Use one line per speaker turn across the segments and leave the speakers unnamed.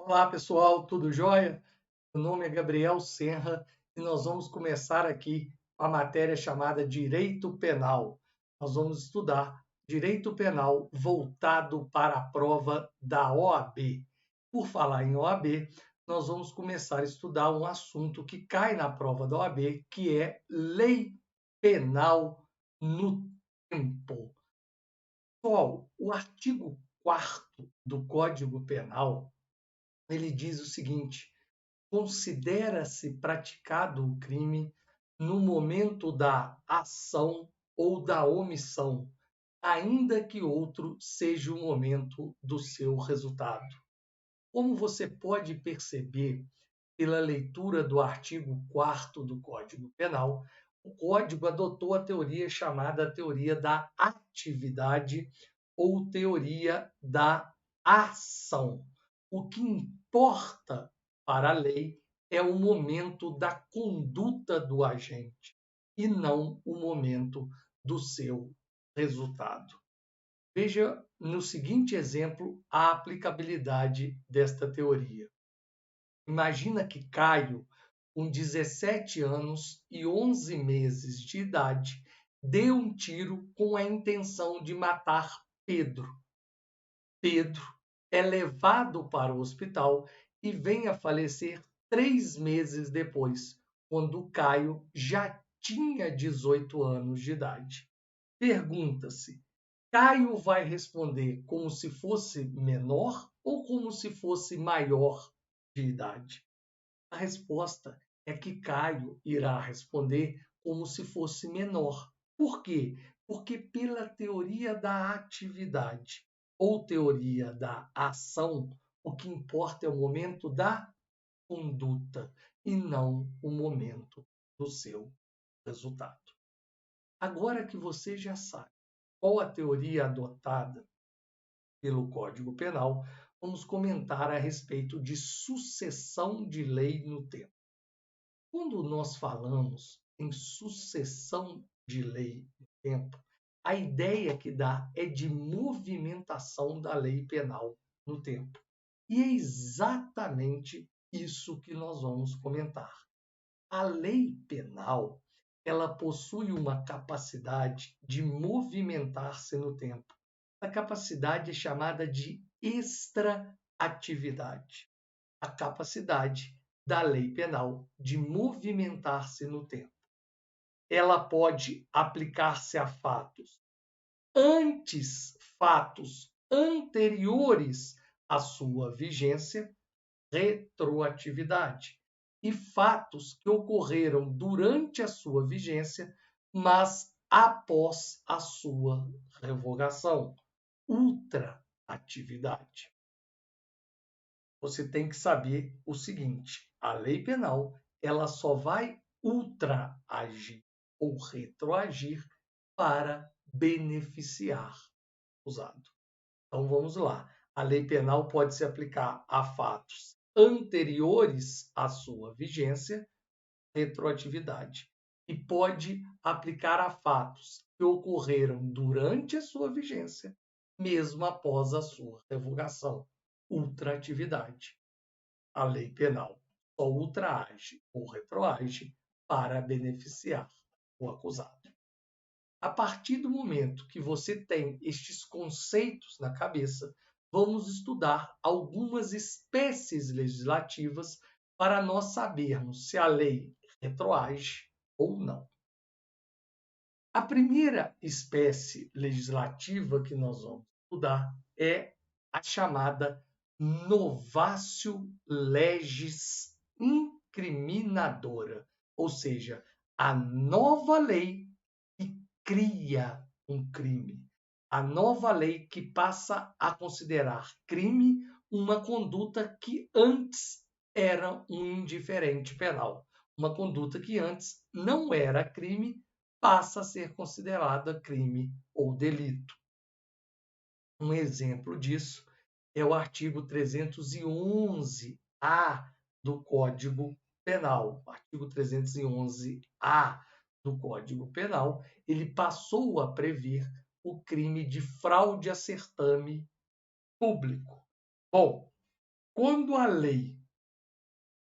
Olá, pessoal, tudo jóia? Meu nome é Gabriel Senra e nós vamos começar aqui a matéria chamada Direito Penal. Nós vamos estudar Direito Penal voltado para a prova da OAB. Por falar em OAB, nós vamos começar a estudar um assunto que cai na prova da OAB, que é lei penal no tempo. Pessoal, o artigo 4º do Código Penal ele diz o seguinte: considera-se praticado o crime no momento da ação ou da omissão, ainda que outro seja o momento do seu resultado. Como você pode perceber pela leitura do artigo 4º do Código Penal, o Código adotou a teoria chamada teoria da atividade ou teoria da ação. O que importa para a lei é o momento da conduta do agente e não o momento do seu resultado. Veja no seguinte exemplo a aplicabilidade desta teoria. Imagina que Caio, com 17 anos e 11 meses de idade, deu um tiro com a intenção de matar Pedro. Pedro é levado para o hospital e vem a falecer 3 meses depois, quando Caio já tinha 18 anos de idade. Pergunta-se: Caio vai responder como se fosse menor ou como se fosse maior de idade? A resposta é que Caio irá responder como se fosse menor. Por quê? Porque, pela teoria da atividade ou teoria da ação, o que importa é o momento da conduta e não o momento do seu resultado. Agora que você já sabe qual a teoria adotada pelo Código Penal, vamos comentar a respeito de sucessão de lei no tempo. Quando nós falamos em sucessão de lei no tempo, a ideia que dá é de movimentação da lei penal no tempo. E é exatamente isso que nós vamos comentar. A lei penal, ela possui uma capacidade de movimentar-se no tempo. A capacidade é chamada de extraatividade. A capacidade da lei penal de movimentar-se no tempo. Ela pode aplicar-se a fatos anteriores à sua vigência, retroatividade, e fatos que ocorreram durante a sua vigência, mas após a sua revogação, ultraatividade. Você tem que saber o seguinte: a lei penal ela só vai ultraagir ou retroagir para beneficiar o acusado. Então vamos lá. A lei penal pode se aplicar a fatos anteriores à sua vigência, retroatividade, e pode aplicar a fatos que ocorreram durante a sua vigência, mesmo após a sua revogação, ultraatividade. A lei penal só ultraage ou retroage para beneficiar o acusado. A partir do momento que você tem estes conceitos na cabeça, vamos estudar algumas espécies legislativas para nós sabermos se a lei retroage ou não. A primeira espécie legislativa que nós vamos estudar é a chamada novatio legis incriminadora, ou seja, a nova lei que cria um crime, a nova lei que passa a considerar crime uma conduta que antes era um indiferente penal, uma conduta que antes não era crime passa a ser considerada crime ou delito. Um exemplo disso é o artigo 311-A do Código Penal. O artigo 311-A do Código Penal, ele passou a prever o crime de fraude a certame público. Bom, quando a lei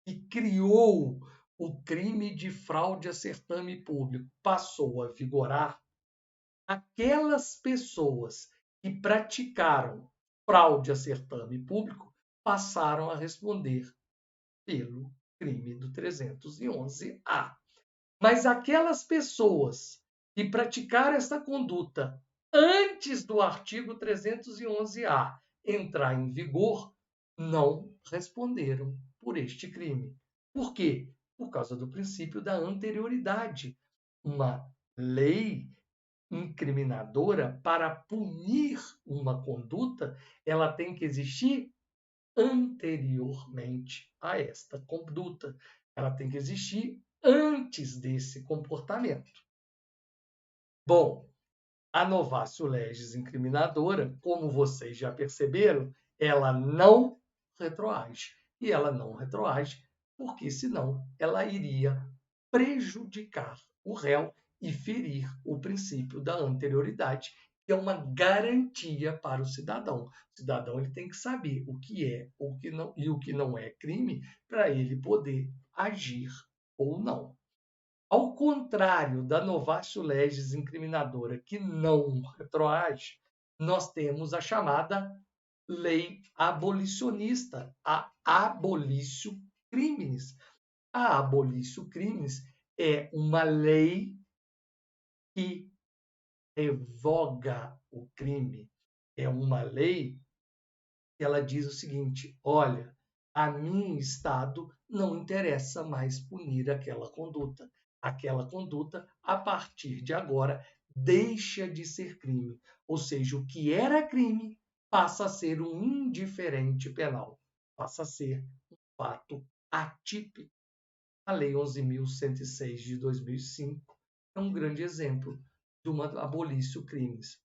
que criou o crime de fraude a certame público passou a vigorar, aquelas pessoas que praticaram fraude a certame público passaram a responder pelo crime do 311-A. Mas aquelas pessoas que praticaram esta conduta antes do artigo 311-A entrar em vigor não responderam por este crime. Por quê? Por causa do princípio da anterioridade. Uma lei incriminadora, para punir uma conduta, ela tem que existir anteriormente a esta conduta. Ela tem que existir antes desse comportamento. Bom, a novatio legis incriminadora, como vocês já perceberam, ela não retroage. E ela não retroage porque, senão, ela iria prejudicar o réu e ferir o princípio da anterioridade, que é uma garantia para o cidadão. O cidadão ele tem que saber o que é o que não, e o que não é crime para ele poder agir ou não. Ao contrário da novatio legis incriminadora, que não retroage, nós temos a chamada lei abolicionista, a abolitio criminis. A abolitio criminis é uma lei que revoga o crime. É uma lei que ela diz o seguinte: olha, a mim, Estado, não interessa mais punir aquela conduta. Aquela conduta, a partir de agora, deixa de ser crime. Ou seja, o que era crime passa a ser um indiferente penal, passa a ser um fato atípico. A Lei 11.106 de 2005 é um grande exemplo de uma abolício crimes.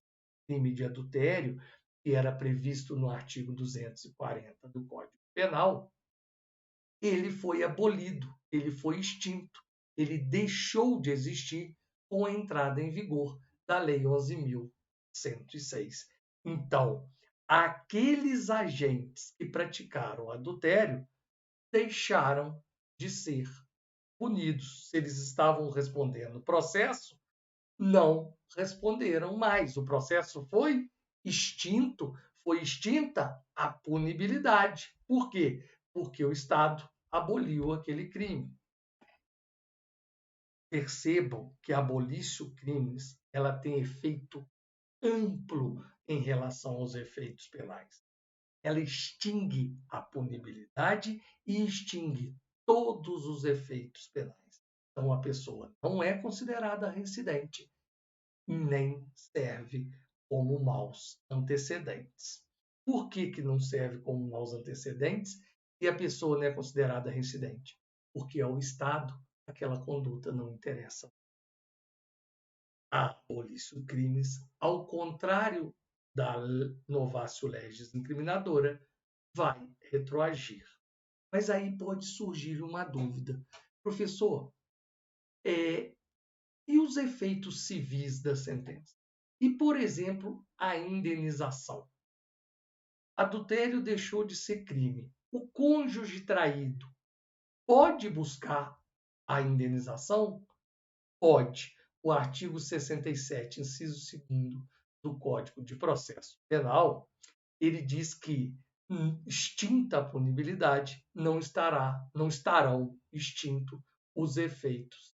Crime de adultério, que era previsto no artigo 240 do Código Penal, ele foi abolido, ele foi extinto, ele deixou de existir com a entrada em vigor da Lei 11.106. Então, aqueles agentes que praticaram adultério deixaram de ser punidos. Se eles estavam respondendo o processo, não responderam mais. O processo foi extinto, foi extinta a punibilidade. Por quê? Porque o Estado aboliu aquele crime. Percebam que a abolício crimes ela tem efeito amplo em relação aos efeitos penais. Ela extingue a punibilidade e extingue todos os efeitos penais. Então, a pessoa não é considerada reincidente e nem serve como maus antecedentes. Por que não serve como maus antecedentes e a pessoa não é considerada reincidente? Porque ao Estado aquela conduta não interessa. A abolício crimes, ao contrário da novatio legis incriminadora, vai retroagir. Mas aí pode surgir uma dúvida. Professor, e os efeitos civis da sentença? E, por exemplo, a indenização. Adultério deixou de ser crime. O cônjuge traído pode buscar a indenização? Pode. O artigo 67, inciso 2º do Código de Processo Penal, ele diz que, extinta a punibilidade, não estarão extintos os efeitos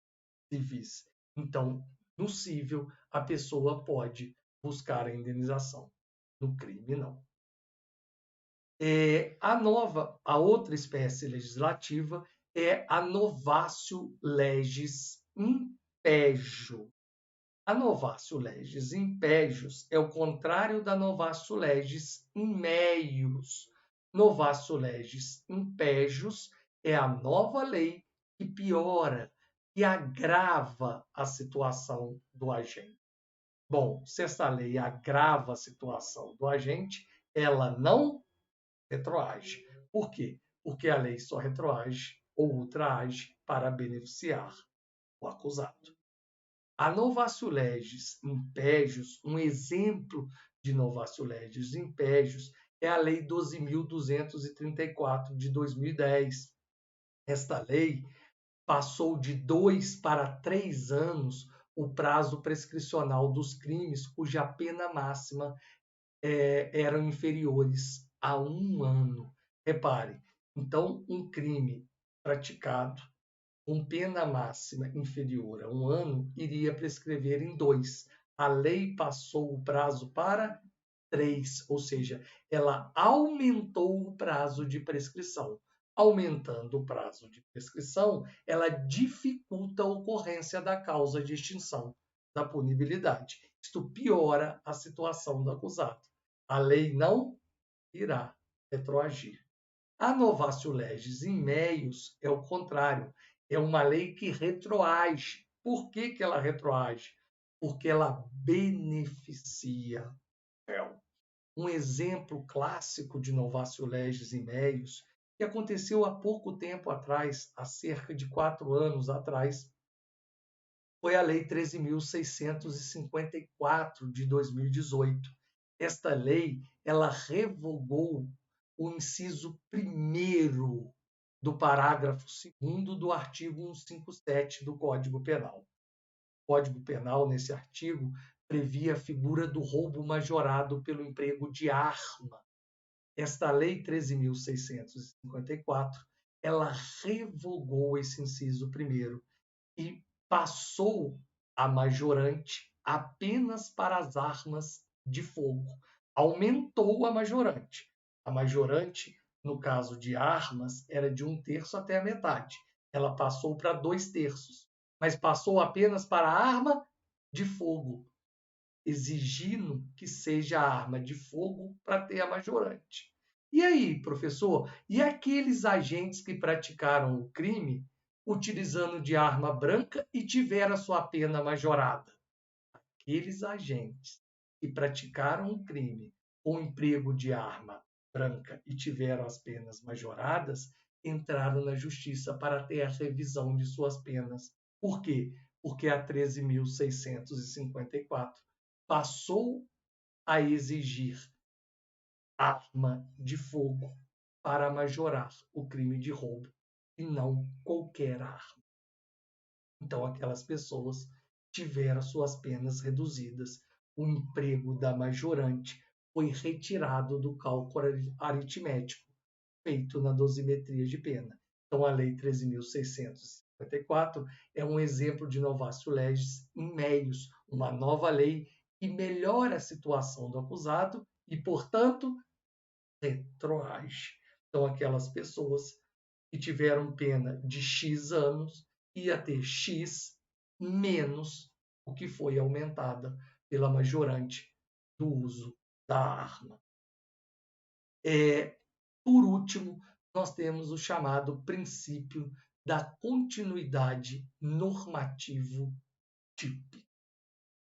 civis. Então, no cível, a pessoa pode buscar a indenização. No crime, não. A outra espécie legislativa é a novatio legis impégio. A novatio legis impégios é o contrário da novatio legis in meius. Novatio legis impégios é a nova lei que piora, que agrava a situação do agente. Bom, se essa lei agrava a situação do agente, ela não retroage. Por quê? Porque a lei só retroage ou ultraage para beneficiar o acusado. A novatio legis impégios, um exemplo de novatio legis impégios é a Lei 12.234 de 2010. Esta lei passou de 2 para 3 anos o prazo prescricional dos crimes cuja pena máxima eram inferiores a 1 ano. Repare, então, um crime praticado com pena máxima inferior a 1 ano iria prescrever em 2. A lei passou o prazo para 3, ou seja, ela aumentou o prazo de prescrição. Aumentando o prazo de prescrição, ela dificulta a ocorrência da causa de extinção da punibilidade. Isto piora a situação do acusado. A lei não irá retroagir. A novatio legis in meius é o contrário. É uma lei que retroage. Por que ela retroage? Porque ela beneficia o réu. Um exemplo clássico de novatio legis in meius, que aconteceu há pouco tempo atrás, há cerca de 4 anos atrás, foi a Lei 13.654 de 2018. Esta lei, ela revogou o inciso 1º do parágrafo 2º do artigo 157 do Código Penal. O Código Penal, nesse artigo, previa a figura do roubo majorado pelo emprego de arma. Esta Lei 13.654, ela revogou esse inciso 1º e passou a majorante apenas para as armas de fogo. Aumentou a majorante. A majorante, no caso de armas, era de 1/3 até a metade. Ela passou para 2/3, mas passou apenas para a arma de fogo, exigindo que seja a arma de fogo para ter a majorante. E aí, professor? E aqueles agentes que praticaram o crime utilizando de arma branca e tiveram a sua pena majorada? Aqueles agentes que praticaram o crime com emprego de arma branca e tiveram as penas majoradas entraram na justiça para ter a revisão de suas penas. Por quê? Porque a 13.654 passou a exigir arma de fogo para majorar o crime de roubo e não qualquer arma. Então, aquelas pessoas tiveram suas penas reduzidas. O emprego da majorante foi retirado do cálculo aritmético feito na dosimetria de pena. Então, a Lei 13.654 é um exemplo de novatio legis in meius, uma nova lei que melhora a situação do acusado e, portanto, retroage. Então, aquelas pessoas que tiveram pena de X anos ia ter X menos o que foi aumentada pela majorante do uso da arma. Por último, nós temos o chamado princípio da continuidade normativo típica.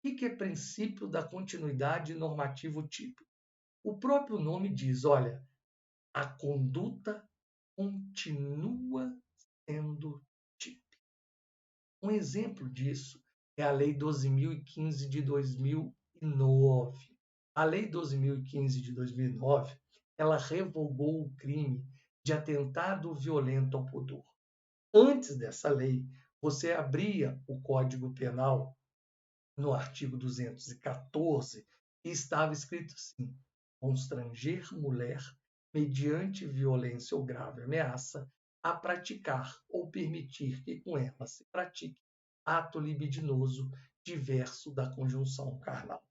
O que é princípio da continuidade normativo típico? O próprio nome diz, olha, a conduta continua sendo típica. Um exemplo disso é a Lei 12.015 de 2009. A Lei 12.015 de 2009, ela revogou o crime de atentado violento ao pudor. Antes dessa lei, você abria o Código Penal no artigo 214 e estava escrito assim: constranger mulher mediante violência ou grave ameaça a praticar ou permitir que com ela se pratique ato libidinoso diverso da conjunção carnal.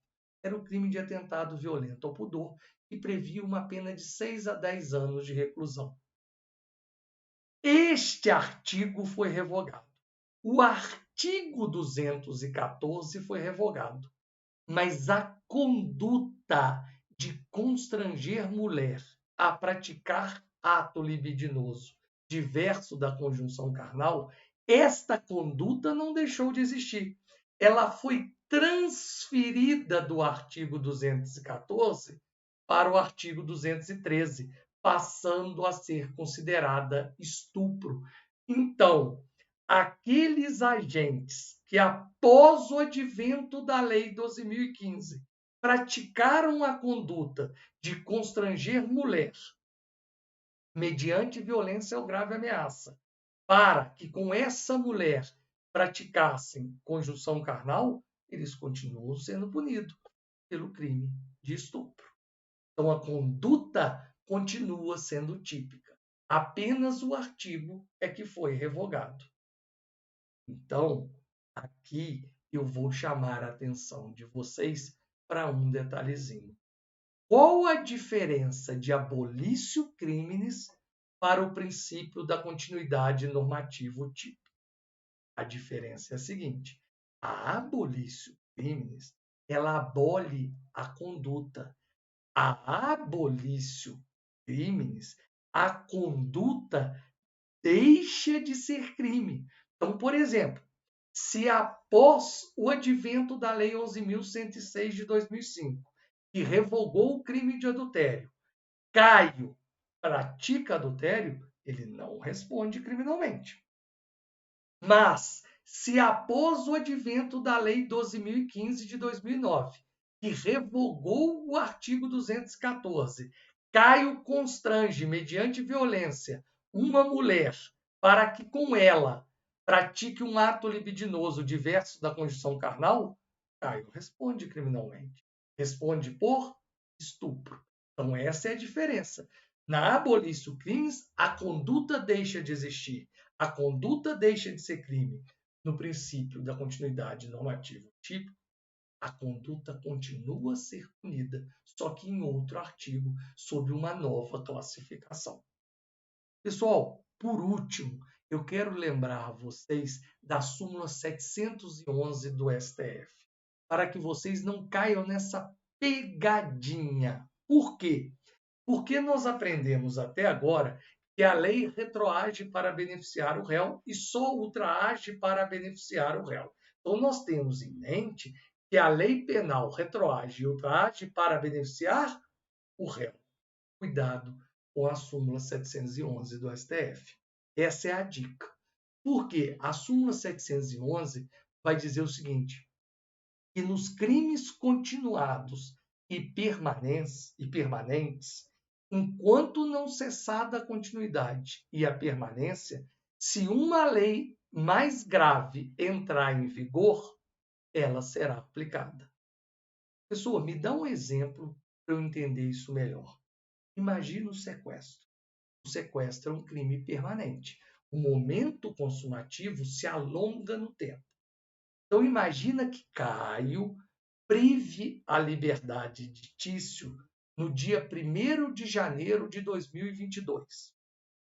Era o crime de atentado violento ao pudor e previa uma pena de 6 a 10 anos de reclusão. Este artigo foi revogado. O artigo 214 foi revogado, mas a conduta de constranger mulher a praticar ato libidinoso diverso da conjunção carnal, esta conduta não deixou de existir. Ela foi transferida do artigo 214 para o artigo 213, passando a ser considerada estupro. Então, aqueles agentes que, após o advento da Lei 12.015, praticaram a conduta de constranger mulher mediante violência ou grave ameaça, para que com essa mulher praticassem conjunção carnal, eles continuam sendo punidos pelo crime de estupro. Então, a conduta continua sendo típica. Apenas o artigo é que foi revogado. Então, aqui eu vou chamar a atenção de vocês para um detalhezinho. Qual a diferença de abolício criminis para o princípio da continuidade normativo típica? A diferença é a seguinte: a abolício criminis, ela abole a conduta. A abolício criminis, a conduta deixa de ser crime. Então, por exemplo, se após o advento da Lei 11.106 de 2005, que revogou o crime de adultério, Caio pratica adultério, ele não responde criminalmente. Mas, se após o advento da Lei 12.015 de 2009, que revogou o artigo 214, Caio constrange, mediante violência, uma mulher para que com ela pratique um ato libidinoso diverso da conjunção carnal, Caio responde criminalmente. Responde por estupro. Então, essa é a diferença. Na abolício crimes, a conduta deixa de existir. A conduta deixa de ser crime. No princípio da continuidade normativa típica, a conduta continua a ser punida, só que em outro artigo, sob uma nova classificação. Pessoal, por último, eu quero lembrar a vocês da súmula 711 do STF, para que vocês não caiam nessa pegadinha. Por quê? Porque nós aprendemos até agora que a lei retroage para beneficiar o réu e só ultraage para beneficiar o réu. Então, nós temos em mente que a lei penal retroage e ultraage para beneficiar o réu. Cuidado com a súmula 711 do STF. Essa é a dica. Porque a súmula 711 vai dizer o seguinte, que nos crimes continuados e permanentes, enquanto não cessada a continuidade e a permanência, se uma lei mais grave entrar em vigor, ela será aplicada. Pessoa, me dá um exemplo para eu entender isso melhor. Imagina o sequestro. O sequestro é um crime permanente. O momento consumativo se alonga no tempo. Então, imagina que Caio prive a liberdade de Tício no dia 1º de janeiro de 2022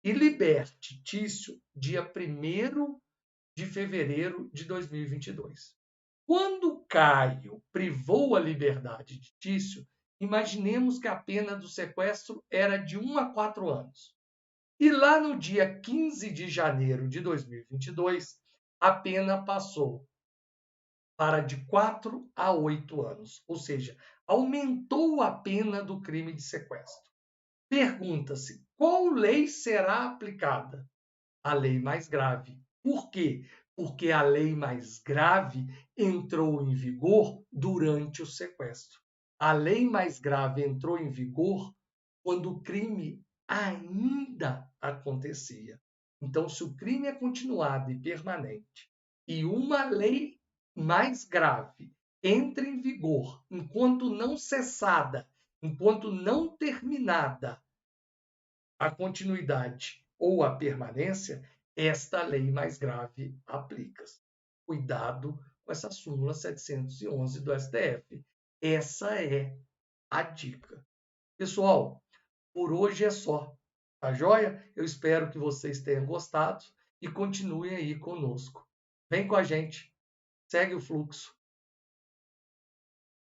e liberte Tício dia 1º de fevereiro de 2022. Quando Caio privou a liberdade de Tício, imaginemos que a pena do sequestro era de 1 a 4 anos. E lá no dia 15 de janeiro de 2022, a pena passou para de 4 a 8 anos, ou seja, aumentou a pena do crime de sequestro. Pergunta-se, qual lei será aplicada? A lei mais grave. Por quê? Porque a lei mais grave entrou em vigor durante o sequestro. A lei mais grave entrou em vigor quando o crime ainda acontecia. Então, se o crime é continuado e permanente e uma lei mais grave entra em vigor enquanto não cessada, enquanto não terminada a continuidade ou a permanência, esta lei mais grave aplica-se. Cuidado com essa súmula 711 do STF. Essa é a dica. Pessoal, por hoje é só. Tá joia? Eu espero que vocês tenham gostado e continuem aí conosco. Vem com a gente. Segue o fluxo.